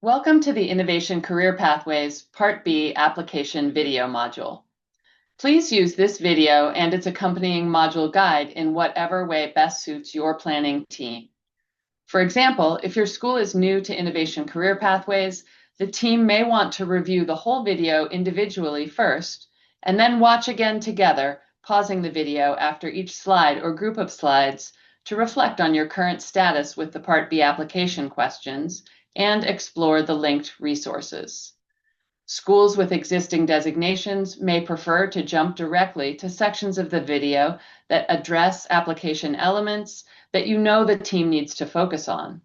Welcome to the Innovation Career Pathways Part B application video module. Please use this video and its accompanying module guide in whatever way best suits your planning team. For example, if your school is new to Innovation Career Pathways, the team may want to review the whole video individually first, and then watch again together, pausing the video after each slide or group of slides to reflect on your current status with the Part B application questions and explore the linked resources. Schools with existing designations may prefer to jump directly to sections of the video that address application elements that you know the team needs to focus on.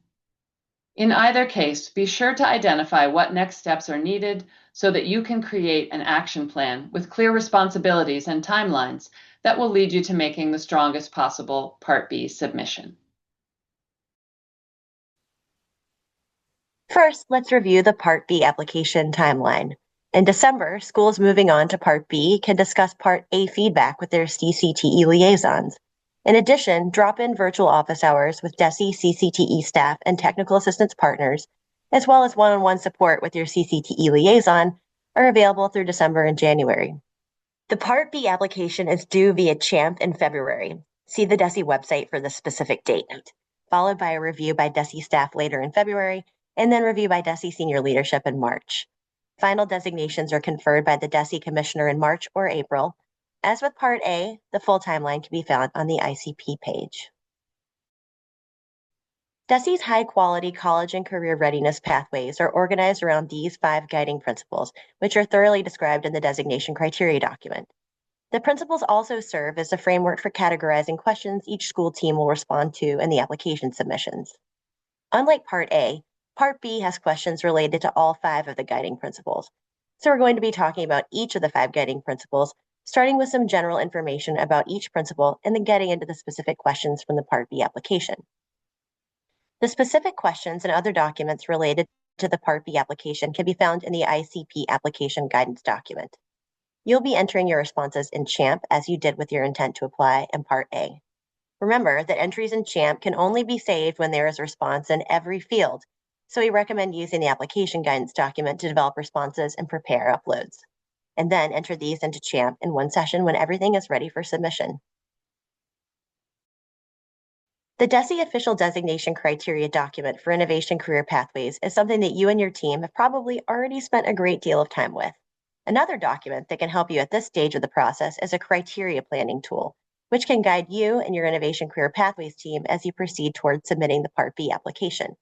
In either case, be sure to identify what next steps are needed so that you can create an action plan with clear responsibilities and timelines that will lead you to making the strongest possible Part B submission. First, let's review the Part B application timeline. In December, schools moving on to Part B can discuss Part A feedback with their CCTE liaisons. In addition, drop-in virtual office hours with DESE CCTE staff and technical assistance partners, as well as one-on-one support with your CCTE liaison, are available through December and January. The Part B application is due via CHAMP in February. See the DESE website for the specific date, followed by a review by DESE staff later in February, and then review by DESE senior leadership in March. Final designations are conferred by the DESE commissioner in March or April. As with Part A, the full timeline can be found on the ICP page. DESE's high-quality college and career readiness pathways are organized around these 5 guiding principles, which are thoroughly described in the designation criteria document. The principles also serve as a framework for categorizing questions each school team will respond to in the application submissions. Unlike Part A, Part B has questions related to all 5 of the guiding principles. So we're going to be talking about each of the 5 guiding principles, starting with some general information about each principle and then getting into the specific questions from the Part B application. The specific questions and other documents related to the Part B application can be found in the ICP application guidance document. You'll be entering your responses in CHAMP as you did with your intent to apply in Part A. Remember that entries in CHAMP can only be saved when there is a response in every field, so we recommend using the application guidance document to develop responses and prepare uploads, and then enter these into CHAMP in one session when everything is ready for submission. The DESE official designation criteria document for Innovation Career Pathways is something that you and your team have probably already spent a great deal of time with. Another document that can help you at this stage of the process is a criteria planning tool, which can guide you and your Innovation Career Pathways team as you proceed towards submitting the Part B application.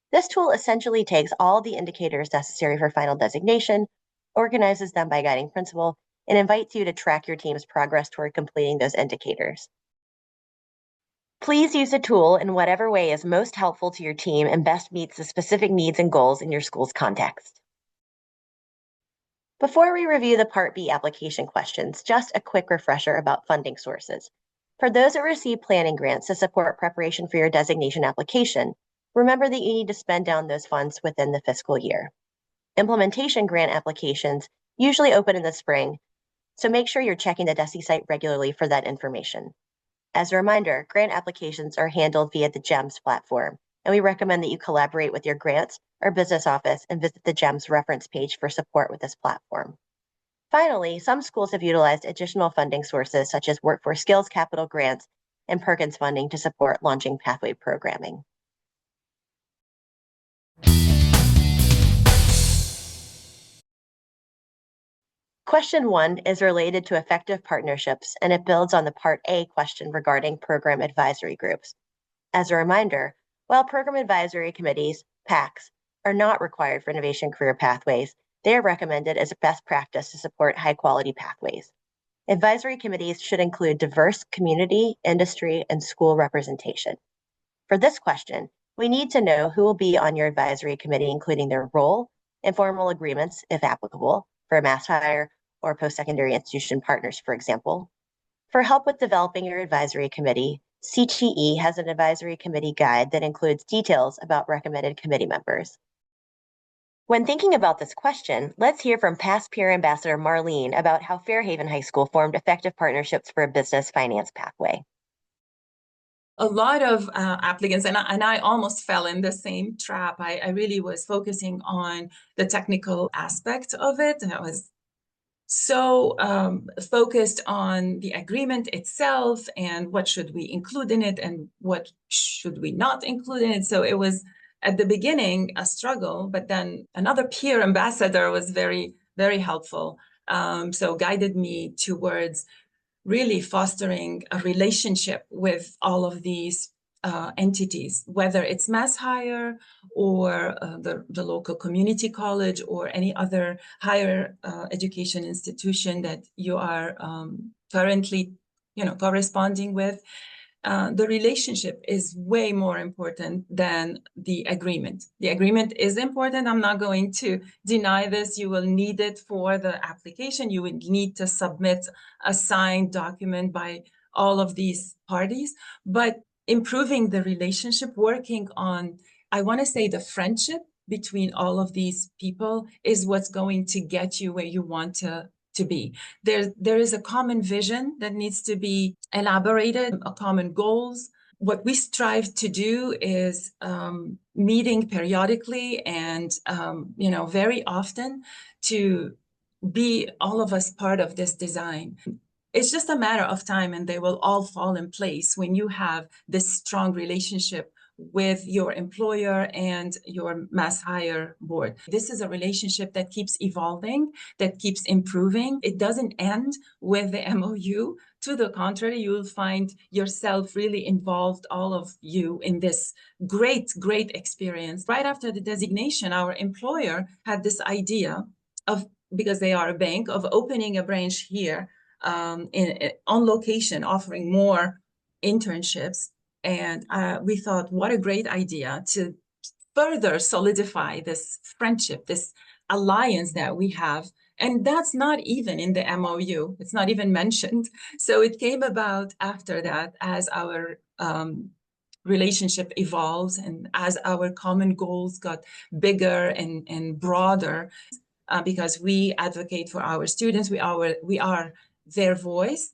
This tool essentially takes all the indicators necessary for final designation, organizes them by guiding principle, and invites you to track your team's progress toward completing those indicators. Please use the tool in whatever way is most helpful to your team and best meets the specific needs and goals in your school's context. Before we review the Part B application questions, just a quick refresher about funding sources. For those that receive planning grants to support preparation for your designation application, remember that you need to spend down those funds within the fiscal year. Implementation grant applications usually open in the spring, so make sure you're checking the DESE site regularly for that information. As a reminder, grant applications are handled via the GEMS platform, and we recommend that you collaborate with your grants or business office and visit the GEMS reference page for support with this platform. Finally, some schools have utilized additional funding sources such as Workforce Skills Capital grants and Perkins funding to support launching pathway programming. Question 1 is related to effective partnerships, and it builds on the Part A question regarding program advisory groups. As a reminder, while program advisory committees, PACs, are not required for Innovation Career Pathways, they are recommended as a best practice to support high-quality pathways. Advisory committees should include diverse community, industry, and school representation. For this question, we need to know who will be on your advisory committee, including their role, informal agreements, if applicable, for a mass hire or post-secondary institution partners, for example. For help with developing your advisory committee, CTE has an advisory committee guide that includes details about recommended committee members. When thinking about this question, let's hear from past peer ambassador Marlene about how Fairhaven High School formed effective partnerships for a business finance pathway. a lot of applicants, and I almost fell in the same trap. I really was focusing on the technical aspect of it, and I was so focused on the agreement itself and what should we include in it and what should we not include in it. So it was at the beginning a struggle, but then another peer ambassador was very, very helpful. So guided me towards really fostering a relationship with all of these entities, whether it's MassHire or the local community college or any other higher education institution that you are currently, corresponding with. The relationship is way more important than the agreement. The agreement is important. I'm not going to deny this. You will need it for the application. You would need to submit a signed document by all of these parties, but improving the relationship, working on, I want to say, the friendship between all of these people is what's going to get you where you want to be. There is a common vision that needs to be elaborated, a common goals. What we strive to do is meeting periodically and very often to be all of us part of this design. It's just a matter of time and they will all fall in place when you have this strong relationship with your employer and your MassHire board. This is a relationship that keeps evolving, that keeps improving. It doesn't end with the MOU. To the contrary, you will find yourself really involved, all of you, in this great, great experience. Right after the designation, our employer had this idea of, because they are a bank, of opening a branch here on location, offering more internships. And we thought, what a great idea to further solidify this friendship, this alliance that we have. And that's not even in the MOU. It's not even mentioned. So it came about after that as our relationship evolves and as our common goals got bigger and broader, because we advocate for our students. We are their voice.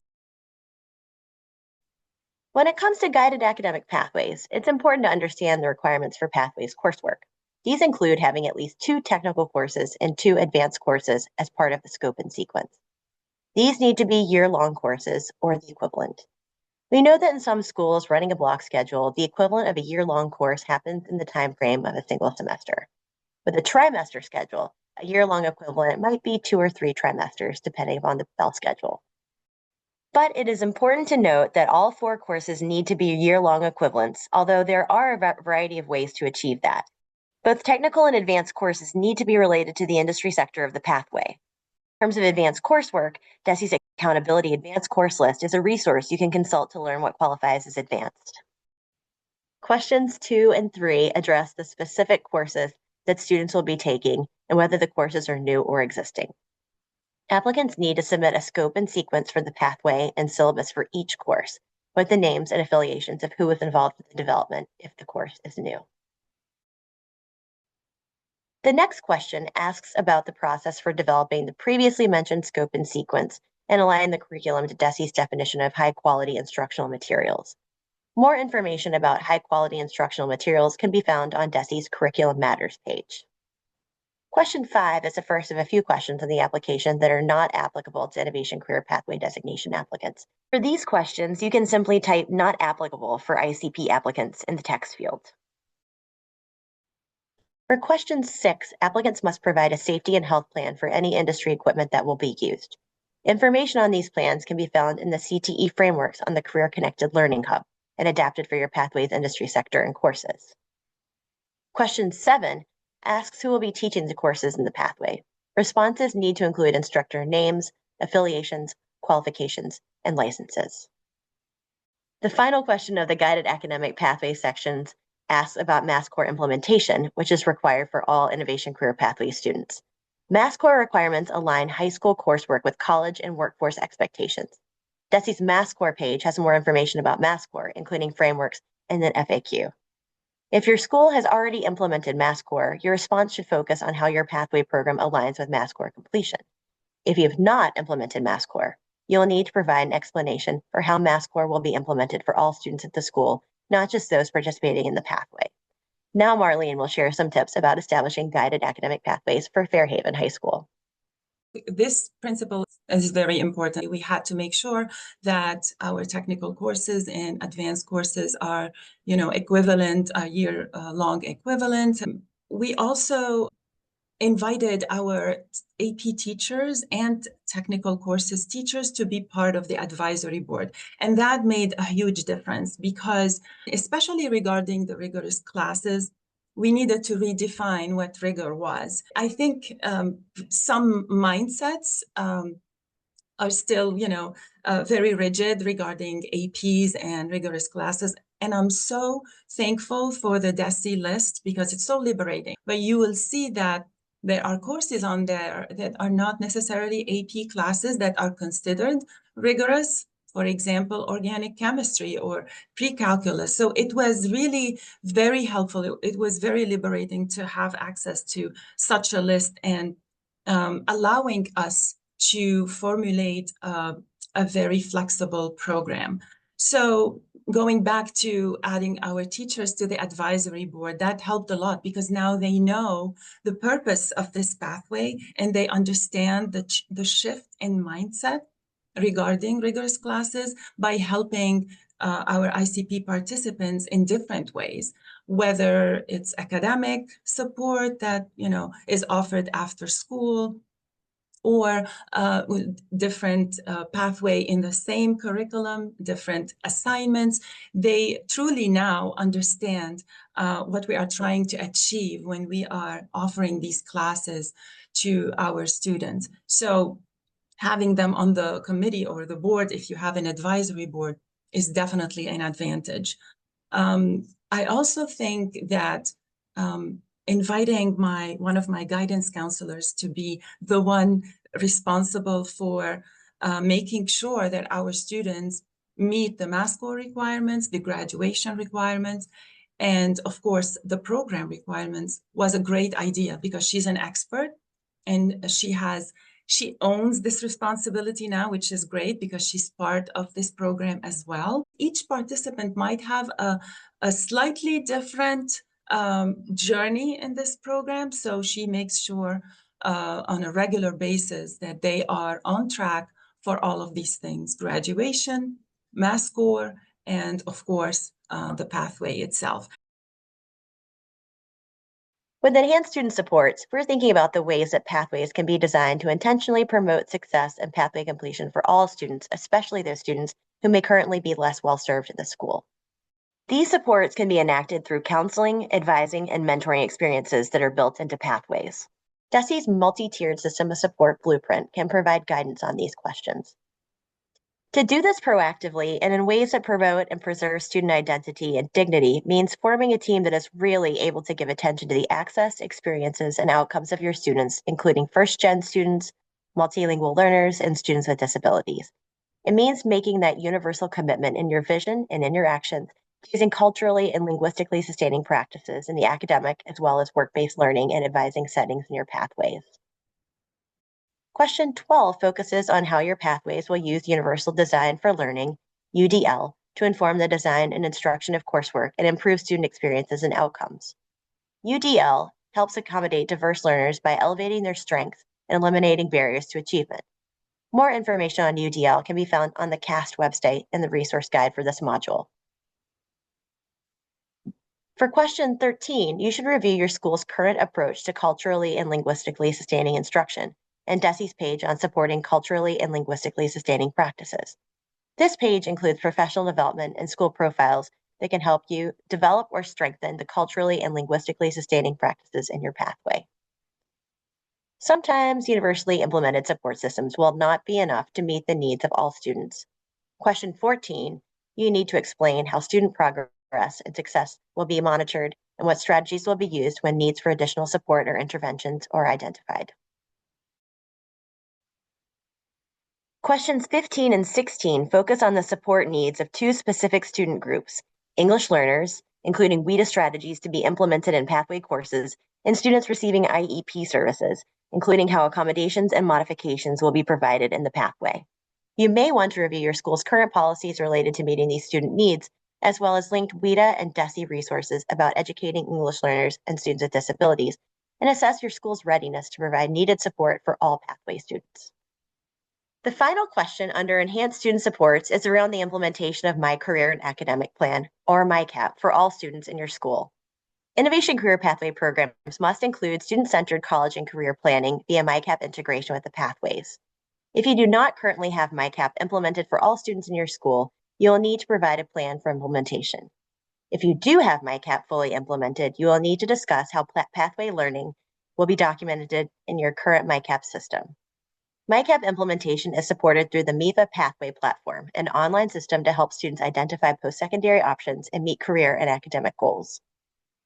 When it comes to guided academic pathways, it's important to understand the requirements for pathways coursework. These include having at least 2 technical courses and 2 advanced courses as part of the scope and sequence. These need to be year-long courses or the equivalent. We know that in some schools running a block schedule, the equivalent of a year-long course happens in the time frame of a single semester. With a trimester schedule, a year-long equivalent might be 2 or 3 trimesters, depending upon the bell schedule. But it is important to note that all 4 courses need to be year-long equivalents, although there are a variety of ways to achieve that. Both technical and advanced courses need to be related to the industry sector of the pathway. In terms of advanced coursework, DESE's Accountability Advanced Course List is a resource you can consult to learn what qualifies as advanced. Questions 2 and 3 address the specific courses that students will be taking and whether the courses are new or existing. Applicants need to submit a scope and sequence for the pathway and syllabus for each course, with the names and affiliations of who was involved with the development if the course is new. The next question asks about the process for developing the previously mentioned scope and sequence and align the curriculum to DESE's definition of high-quality instructional materials. More information about high-quality instructional materials can be found on DESE's Curriculum Matters page. Question 5 is the first of a few questions in the application that are not applicable to Innovation Career Pathway designation applicants. For these questions, you can simply type "not applicable" for ICP applicants in the text field. For question 6, applicants must provide a safety and health plan for any industry equipment that will be used. Information on these plans can be found in the CTE frameworks on the Career Connected Learning Hub and adapted for your pathways industry sector and courses. Question 7 asks who will be teaching the courses in the pathway. Responses need to include instructor names, affiliations, qualifications, and licenses. The final question of the guided academic pathway sections asks about MassCore implementation, which is required for all Innovation Career Pathway students. MassCore requirements align high school coursework with college and workforce expectations. DESE's MassCore page has more information about MassCore, including frameworks and an FAQ. If your school has already implemented MassCore, your response should focus on how your pathway program aligns with MassCore completion. If you have not implemented MassCore, you'll need to provide an explanation for how MassCore will be implemented for all students at the school not just those participating in the pathway. Now Marlene will share some tips about establishing guided academic pathways for Fairhaven High School. This principle is very important. We had to make sure that our technical courses and advanced courses are, equivalent, year-long equivalent. We also invited our AP teachers and technical courses teachers to be part of the advisory board. And that made a huge difference because, especially regarding the rigorous classes, we needed to redefine what rigor was. I think some mindsets are still, very rigid regarding APs and rigorous classes. And I'm so thankful for the DESI list because it's so liberating. But you will see that there are courses on there that are not necessarily AP classes that are considered rigorous. For example, organic chemistry or pre-calculus. So it was really very helpful. It was very liberating to have access to such a list and allowing us to formulate a very flexible program. So going back to adding our teachers to the advisory board, that helped a lot because now they know the purpose of this pathway and they understand the shift in mindset regarding rigorous classes by helping our ICP participants in different ways, whether it's academic support that is offered after school, or different pathway in the same curriculum, different assignments. They truly now understand what we are trying to achieve when we are offering these classes to our students. So having them on the committee or the board, if you have an advisory board, is definitely an advantage. I also think that inviting one of my guidance counselors to be the one responsible for making sure that our students meet the math score requirements, the graduation requirements, and of course the program requirements was a great idea because she's an expert and she owns this responsibility now, which is great because she's part of this program as well. Each participant might have a slightly different journey in this program. So she makes sure on a regular basis that they are on track for all of these things: graduation, math score, and of course, the pathway itself. With enhanced student supports, we're thinking about the ways that pathways can be designed to intentionally promote success and pathway completion for all students, especially those students who may currently be less well served in the school. These supports can be enacted through counseling, advising, and mentoring experiences that are built into pathways. DESI's multi-tiered system of support blueprint can provide guidance on these questions. To do this proactively and in ways that promote and preserve student identity and dignity means forming a team that is really able to give attention to the access, experiences, and outcomes of your students, including first-gen students, multilingual learners, and students with disabilities. It means making that universal commitment in your vision and in your actions, using culturally and linguistically sustaining practices in the academic as well as work-based learning and advising settings in your pathways. Question 12 focuses on how your pathways will use Universal Design for Learning, UDL, to inform the design and instruction of coursework and improve student experiences and outcomes. UDL helps accommodate diverse learners by elevating their strengths and eliminating barriers to achievement. More information on UDL can be found on the CAST website in the resource guide for this module. For question 13, you should review your school's current approach to culturally and linguistically sustaining instruction and DESI's page on supporting culturally and linguistically sustaining practices. This page includes professional development and school profiles that can help you develop or strengthen the culturally and linguistically sustaining practices in your pathway. Sometimes universally implemented support systems will not be enough to meet the needs of all students. Question 14, you need to explain how student progress and success will be monitored and what strategies will be used when needs for additional support or interventions are identified. Questions 15 and 16 focus on the support needs of two specific student groups: English learners, including WIDA strategies to be implemented in pathway courses, and students receiving IEP services, including how accommodations and modifications will be provided in the pathway. You may want to review your school's current policies related to meeting these student needs as well as linked WIDA and DESI resources about educating English learners and students with disabilities, and assess your school's readiness to provide needed support for all pathway students. The final question under Enhanced Student Supports is around the implementation of My Career and Academic Plan, or MyCap, for all students in your school. Innovation Career Pathway programs must include student-centered college and career planning via MyCap integration with the pathways. If you do not currently have MyCap implemented for all students in your school, you will need to provide a plan for implementation. If you do have MyCap fully implemented, you will need to discuss how pathway learning will be documented in your current MyCap system. MyCap implementation is supported through the MIFA Pathway platform, an online system to help students identify post-secondary options and meet career and academic goals.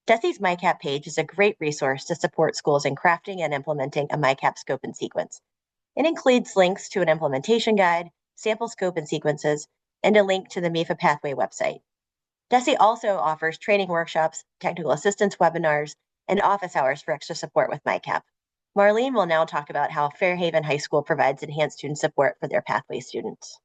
DESI's MyCap page is a great resource to support schools in crafting and implementing a MyCap scope and sequence. It includes links to an implementation guide, sample scope and sequences, and a link to the MIFA Pathway website. DESI also offers training workshops, technical assistance webinars, and office hours for extra support with MyCap. Marlene will now talk about how Fairhaven High School provides enhanced student support for their pathway students.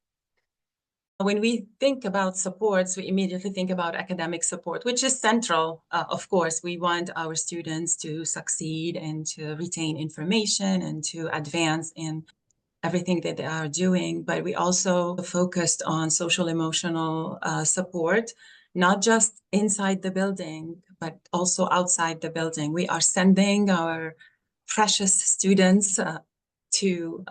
When we think about supports, we immediately think about academic support, which is central. Of course, we want our students to succeed and to retain information and to advance in everything that they are doing. But we also focused on social emotional support, not just inside the building, but also outside the building. We are sending our precious students to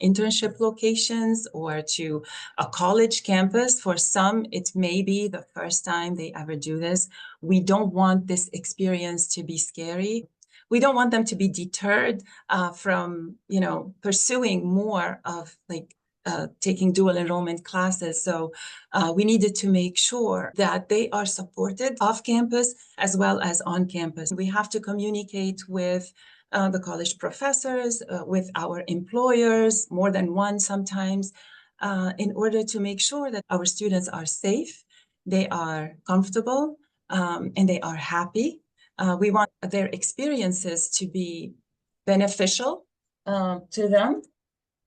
internship locations or to a college campus. For some, it may be the first time they ever do this. We don't want this experience to be scary. We don't want them to be deterred from, pursuing more of taking dual enrollment classes. So we needed to make sure that they are supported off campus as well as on campus. We have to communicate with the college professors, with our employers, more than one sometimes, in order to make sure that our students are safe, they are comfortable, and they are happy. We want their experiences to be beneficial to them.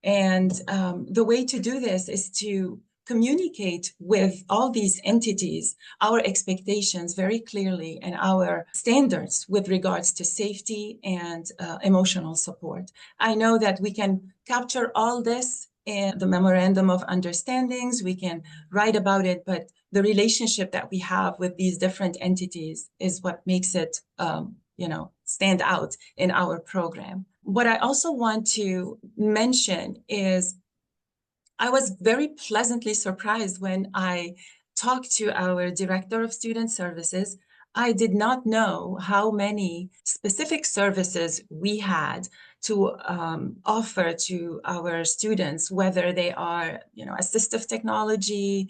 And the way to do this is to communicate with all these entities our expectations very clearly and our standards with regards to safety and emotional support. I know that we can capture all this in the memorandum of understandings, we can write about it, but the relationship that we have with these different entities is what makes it stand out in our program. What I also want to mention is I was very pleasantly surprised when I talked to our director of student services. I did not know how many specific services we had to offer to our students, whether they are, assistive technology,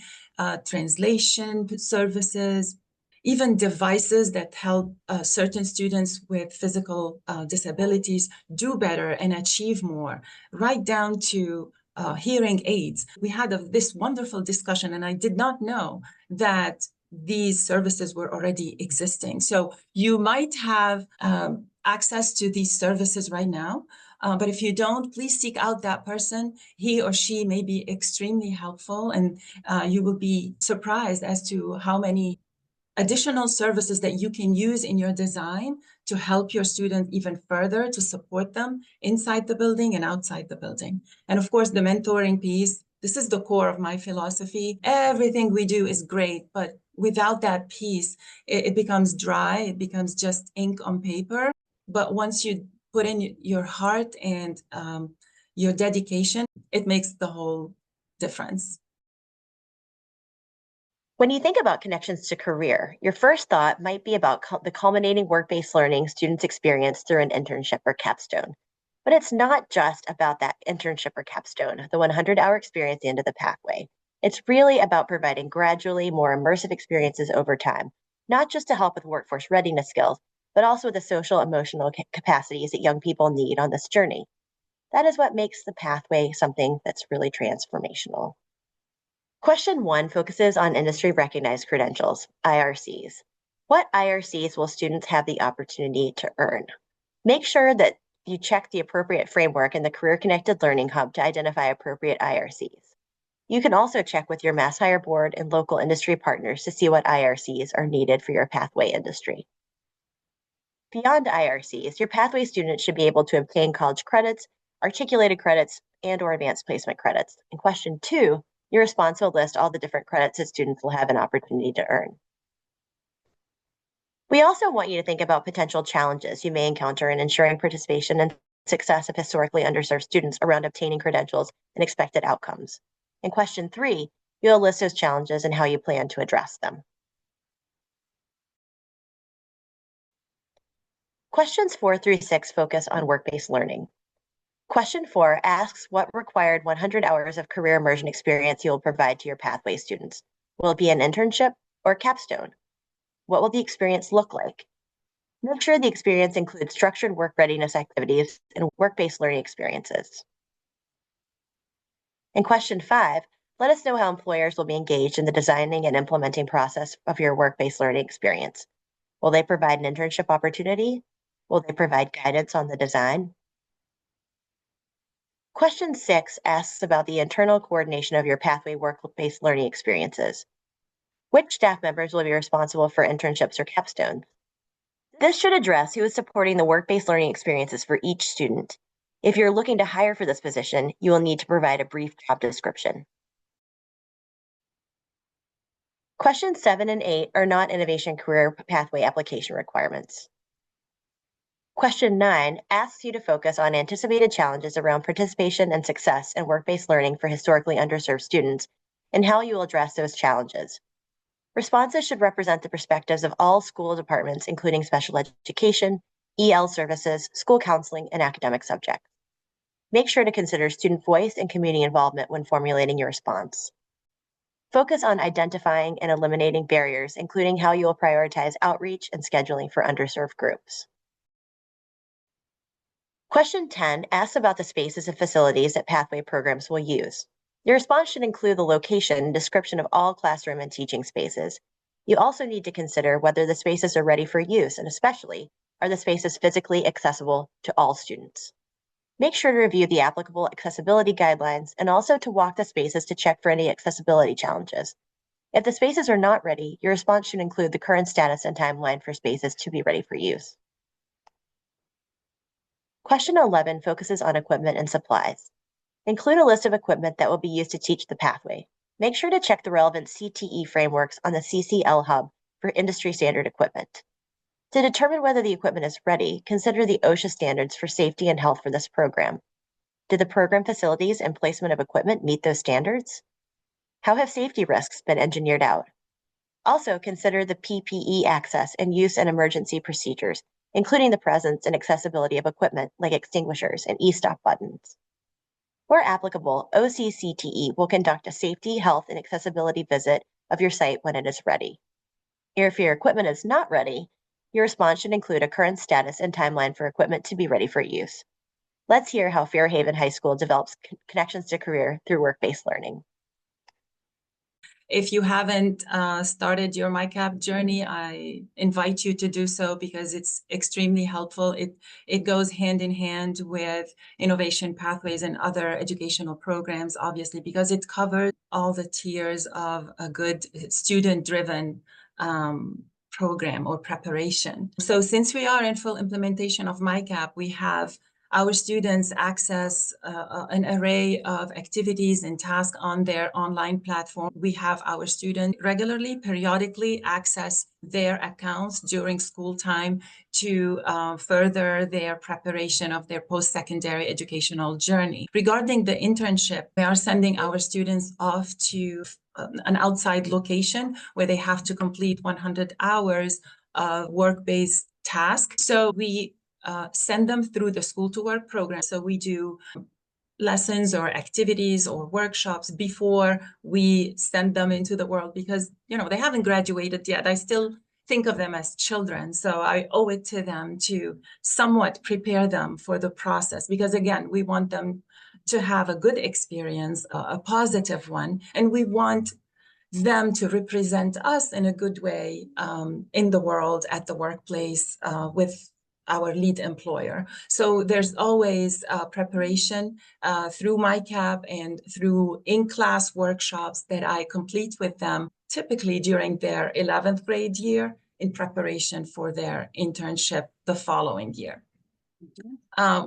translation services, even devices that help certain students with physical disabilities do better and achieve more, right down to hearing aids. We had this wonderful discussion, and I did not know that these services were already existing. So you might have access to these services right now, but if you don't, please seek out that person. He or she may be extremely helpful, and you will be surprised as to how many additional services that you can use in your design to help your student even further, to support them inside the building and outside the building. And of course, the mentoring piece, this is the core of my philosophy. Everything we do is great, but without that piece, it becomes dry, it becomes just ink on paper. But once you put in your heart and your dedication, it makes the whole difference. When you think about connections to career, your first thought might be about the culminating work-based learning students experience through an internship or capstone. But it's not just about that internship or capstone, the 100-hour experience at the end of the pathway. It's really about providing gradually more immersive experiences over time, not just to help with workforce readiness skills, but also the social emotional capacities that young people need on this journey. That is what makes the pathway something that's really transformational. Question 1 focuses on industry recognized credentials, IRCs. What IRCs will students have the opportunity to earn? Make sure that you check the appropriate framework in the Career Connected Learning Hub to identify appropriate IRCs. You can also check with your Mass Hire Board and local industry partners to see what IRCs are needed for your pathway industry. Beyond IRCs, your pathway students should be able to obtain college credits, articulated credits, and/or advanced placement credits. In question 2, your response will list all the different credits that students will have an opportunity to earn. We also want you to think about potential challenges you may encounter in ensuring participation and success of historically underserved students around obtaining credentials and expected outcomes. In question 3, you'll list those challenges and how you plan to address them. Questions 4 through 6 focus on work-based learning. Question 4 asks what required 100 hours of career immersion experience you will provide to your pathway students. Will it be an internship or a capstone? What will the experience look like? Make sure the experience includes structured work readiness activities and work-based learning experiences. In question 5, let us know how employers will be engaged in the designing and implementing process of your work-based learning experience. Will they provide an internship opportunity? Will they provide guidance on the design? Question 6 asks about the internal coordination of your pathway work-based learning experiences. Which staff members will be responsible for internships or capstones? This should address who is supporting the work-based learning experiences for each student. If you're looking to hire for this position, you will need to provide a brief job description. Questions 7 and 8 are not innovation career pathway application requirements. Question 9 asks you to focus on anticipated challenges around participation and success in work-based learning for historically underserved students and how you will address those challenges. Responses should represent the perspectives of all school departments, including special education, EL services, school counseling, and academic subjects. Make sure to consider student voice and community involvement when formulating your response. Focus on identifying and eliminating barriers, including how you will prioritize outreach and scheduling for underserved groups. Question 10 asks about the spaces and facilities that pathway programs will use. Your response should include the location and description of all classroom and teaching spaces. You also need to consider whether the spaces are ready for use, and especially, are the spaces physically accessible to all students. Make sure to review the applicable accessibility guidelines and also to walk the spaces to check for any accessibility challenges. If the spaces are not ready, your response should include the current status and timeline for spaces to be ready for use. Question 11 focuses on equipment and supplies. Include a list of equipment that will be used to teach the pathway. Make sure to check the relevant CTE frameworks on the CCL Hub for industry standard equipment. To determine whether the equipment is ready, consider the OSHA standards for safety and health for this program. Do the program facilities and placement of equipment meet those standards? How have safety risks been engineered out? Also, consider the PPE access and use and emergency procedures, including the presence and accessibility of equipment like extinguishers and e-stop buttons. Where applicable, OCCTE will conduct a safety, health, and accessibility visit of your site when it is ready. If your equipment is not ready, your response should include a current status and timeline for equipment to be ready for use. Let's hear how Fairhaven High School develops connections to career through work-based learning. If you haven't started your MyCap journey, I invite you to do so because it's extremely helpful. It goes hand in hand with innovation pathways and other educational programs, obviously, because it covers all the tiers of a good student-driven program or preparation. So since we are in full implementation of MyCap, we have our students access an array of activities and tasks on their online platform. We have our students regularly, periodically access their accounts during school time to further their preparation of their post-secondary educational journey. Regarding the internship, we are sending our students off to an outside location where they have to complete 100 hours of work-based tasks. So we send them through the school to work program. So we do lessons or activities or workshops before we send them into the world because, they haven't graduated yet. I still think of them as children. So I owe it to them to somewhat prepare them for the process because, again, we want them to have a good experience, a positive one, and we want them to represent us in a good way in the world, at the workplace, with our lead employer. So there's always preparation through MyCap and through in-class workshops that I complete with them, typically during their 11th grade year in preparation for their internship the following year.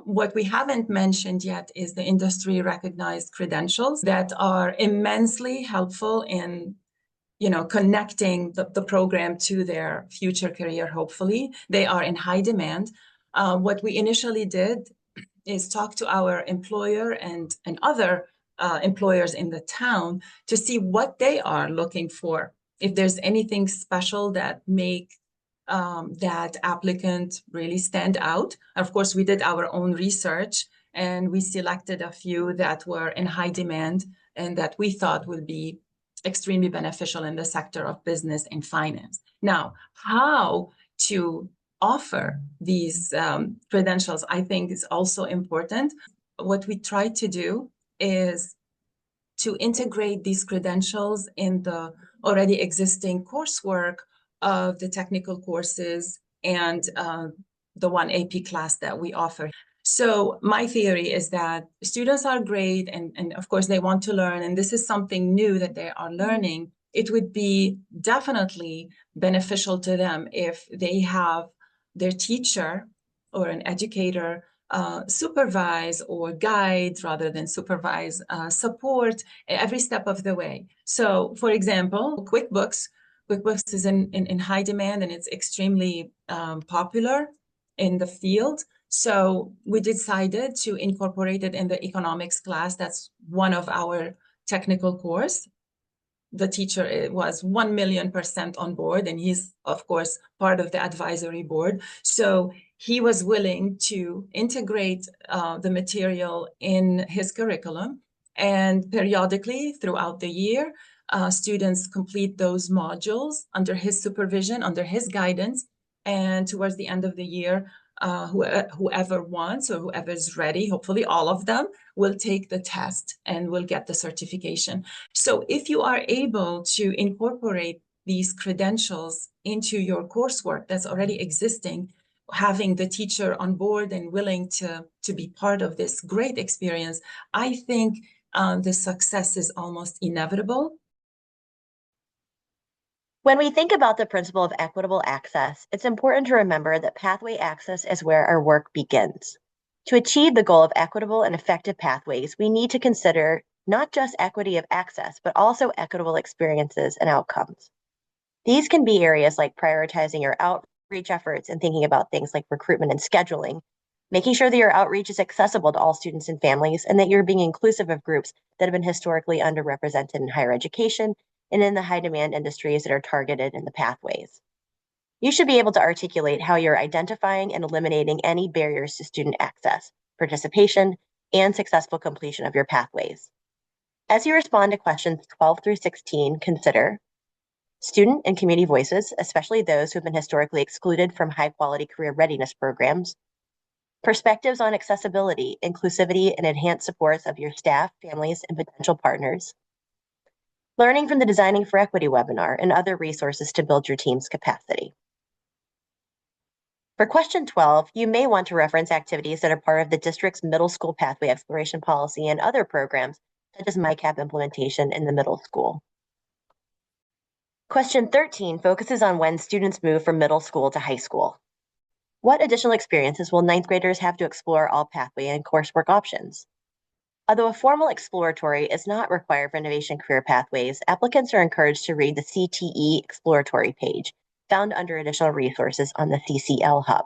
What we haven't mentioned yet is the industry recognized credentials that are immensely helpful in connecting the program to their future career, hopefully. They are in high demand. What we initially did is talk to our employer and other employers in the town to see what they are looking for. If there's anything special that make that applicant really stand out. Of course, we did our own research and we selected a few that were in high demand and that we thought would be extremely beneficial in the sector of business and finance. Now, how to offer these credentials, I think, is also important. What we try to do is to integrate these credentials in the already existing coursework of the technical courses and the one AP class that we offer. So my theory is that students are great and of course they want to learn, and this is something new that they are learning. It would be definitely beneficial to them if they have their teacher or an educator supervise or guide rather than supervise, support every step of the way. So for example, QuickBooks is in high demand and it's extremely popular in the field. So we decided to incorporate it in the economics class. That's one of our technical course. The teacher was 1,000,000% on board, and he's, of course, part of the advisory board. So he was willing to integrate the material in his curriculum. And periodically throughout the year, students complete those modules under his supervision, under his guidance. And towards the end of the year, whoever wants or whoever is ready, hopefully all of them, will take the test and will get the certification. So if you are able to incorporate these credentials into your coursework that's already existing, having the teacher on board and willing to be part of this great experience, I think the success is almost inevitable. When we think about the principle of equitable access, it's important to remember that pathway access is where our work begins. To achieve the goal of equitable and effective pathways, we need to consider not just equity of access, but also equitable experiences and outcomes. These can be areas like prioritizing your outreach efforts and thinking about things like recruitment and scheduling, making sure that your outreach is accessible to all students and families, and that you're being inclusive of groups that have been historically underrepresented in higher education and in the high demand industries that are targeted in the pathways. You should be able to articulate how you're identifying and eliminating any barriers to student access, participation, and successful completion of your pathways. As you respond to questions 12 through 16, consider student and community voices, especially those who have been historically excluded from high-quality career readiness programs, perspectives on accessibility, inclusivity, and enhanced supports of your staff, families, and potential partners, learning from the Designing for Equity webinar and other resources to build your team's capacity. For question 12, you may want to reference activities that are part of the district's middle school pathway exploration policy and other programs, such as MyCap implementation in the middle school. Question 13 focuses on when students move from middle school to high school. What additional experiences will ninth graders have to explore all pathway and coursework options? Although a formal exploratory is not required for innovation career pathways, applicants are encouraged to read the CTE exploratory page, found under additional resources on the CCL Hub.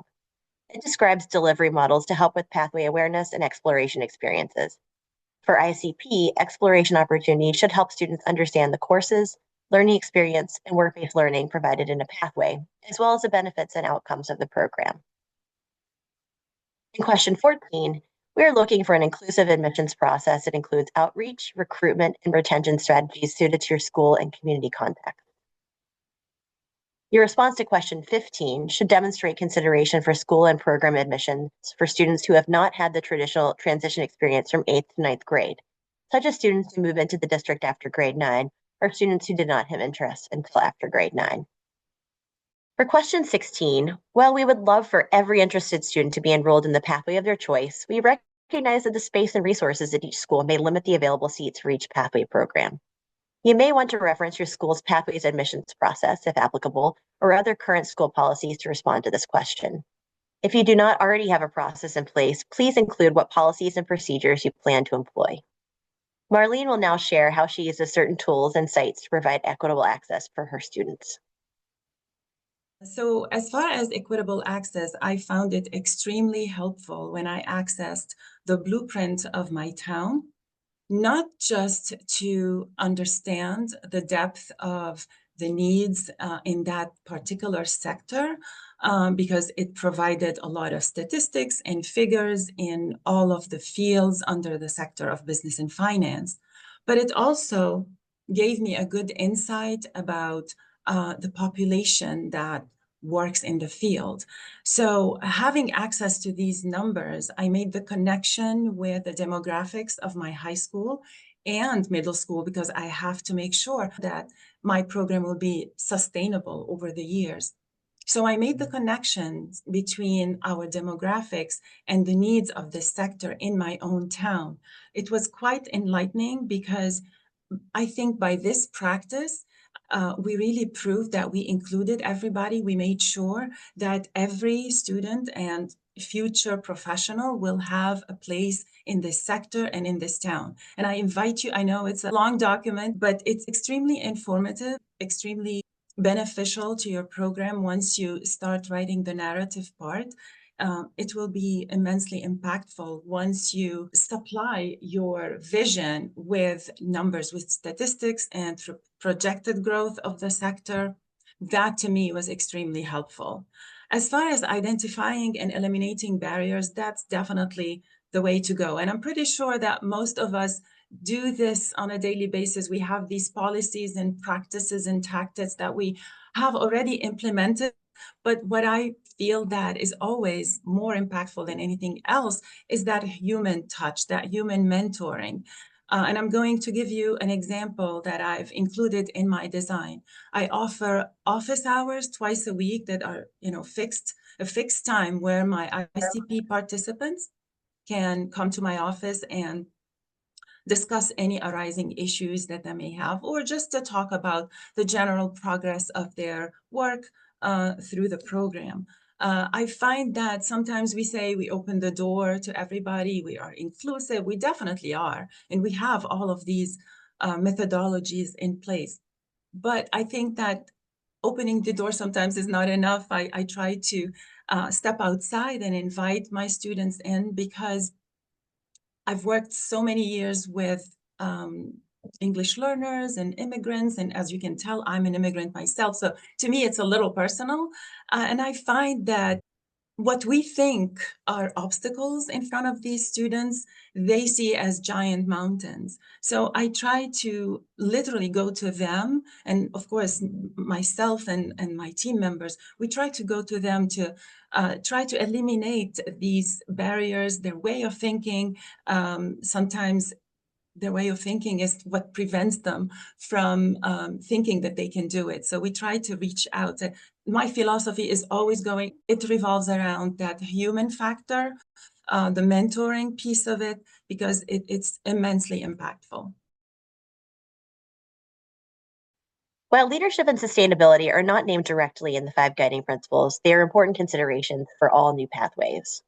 It describes delivery models to help with pathway awareness and exploration experiences. For ICP, exploration opportunities should help students understand the courses, learning experience, and work-based learning provided in a pathway, as well as the benefits and outcomes of the program. In question 14, we are looking for an inclusive admissions process that includes outreach, recruitment, and retention strategies suited to your school and community context. Your response to question 15 should demonstrate consideration for school and program admissions for students who have not had the traditional transition experience from 8th to 9th grade, such as students who move into the district after grade 9, or students who did not have interest until after grade 9. For question 16, while we would love for every interested student to be enrolled in the pathway of their choice, we recognize that the space and resources at each school may limit the available seats for each pathway program. You may want to reference your school's pathways admissions process, if applicable, or other current school policies to respond to this question. If you do not already have a process in place, please include what policies and procedures you plan to employ. Marlene will now share how she uses certain tools and sites to provide equitable access for her students. So as far as equitable access, I found it extremely helpful when I accessed the blueprint of my town, not just to understand the depth of the needs in that particular sector, because it provided a lot of statistics and figures in all of the fields under the sector of business and finance, but it also gave me a good insight about the population that works in the field. So having access to these numbers, I made the connection with the demographics of my high school and middle school, because I have to make sure that my program will be sustainable over the years. So I made the connections between our demographics and the needs of this sector in my own town. It was quite enlightening, because I think by this practice, we really proved that we included everybody. We made sure that every student and future professional will have a place in this sector and in this town. And I invite you, I know it's a long document, but it's extremely informative, extremely beneficial to your program once you start writing the narrative part. It will be immensely impactful once you supply your vision with numbers, with statistics and projected growth of the sector. That to me was extremely helpful. As far as identifying and eliminating barriers, that's definitely the way to go. And I'm pretty sure that most of us do this on a daily basis. We have these policies and practices and tactics that we have already implemented. But what I feel that is always more impactful than anything else is that human touch, that human mentoring. And I'm going to give you an example that I've included in my design. I offer office hours twice a week that are, fixed, a fixed time where my ICP participants can come to my office and discuss any arising issues that they may have, or just to talk about the general progress of their work through the program. I find that sometimes we say we open the door to everybody, we are inclusive, we definitely are, and we have all of these methodologies in place. But I think that opening the door sometimes is not enough. I try to step outside and invite my students in, because I've worked so many years with English learners and immigrants. And as you can tell, I'm an immigrant myself. So to me, it's a little personal. And I find that what we think are obstacles in front of these students, they see as giant mountains. So I try to literally go to them, and of course, myself and my team members, we try to go to them to try to eliminate these barriers, their way of thinking. Sometimes their way of thinking is what prevents them from thinking that they can do it. So we try to reach out. My philosophy is always going, it revolves around that human factor, the mentoring piece of it, because it's immensely impactful. While leadership and sustainability are not named directly in the 5 guiding principles, they are important considerations for all new pathways.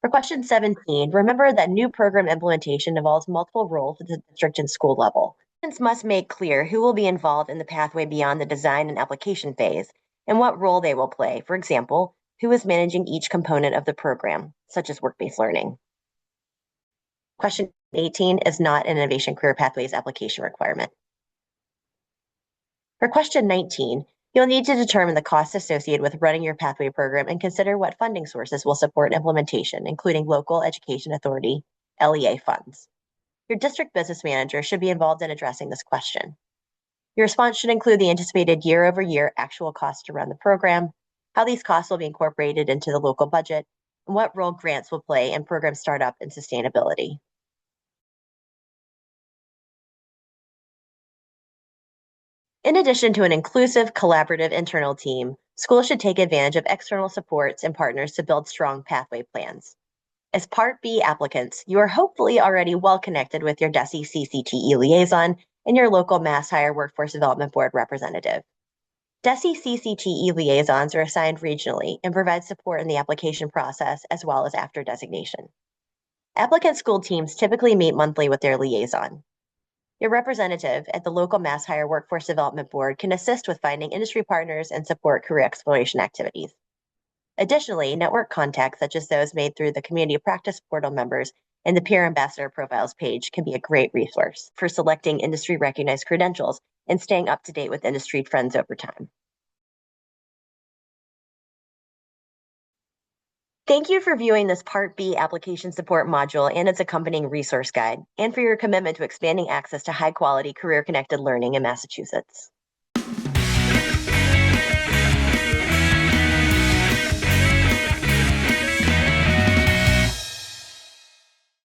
For question 17, remember that new program implementation involves multiple roles at the district and school level. Students must make clear who will be involved in the pathway beyond the design and application phase, and what role they will play. For example, who is managing each component of the program, such as work-based learning. Question 18 is not an Innovation Career Pathways application requirement. For question 19, you'll need to determine the costs associated with running your pathway program and consider what funding sources will support implementation, including local education authority, LEA funds. Your district business manager should be involved in addressing this question. Your response should include the anticipated year-over-year actual costs to run the program, how these costs will be incorporated into the local budget, and what role grants will play in program startup and sustainability. In addition to an inclusive, collaborative internal team, Schools should take advantage of external supports and partners to build strong pathway plans. As Part B applicants, you are hopefully already well connected with your DESE CCTE liaison and your local MassHire Workforce Development Board representative. DESE CCTE liaisons are assigned regionally and provide support in the application process as well as after designation. Applicant school teams typically meet monthly with their liaison. Your representative at the local MassHire Workforce Development Board can assist with finding industry partners and support career exploration activities. Additionally, network contacts such as those made through the Community Practice Portal members and the Peer Ambassador Profiles page can be a great resource for selecting industry-recognized credentials and staying up to date with industry trends over time. Thank you for viewing this Part B application support module and its accompanying resource guide, and for your commitment to expanding access to high-quality, career-connected learning in Massachusetts.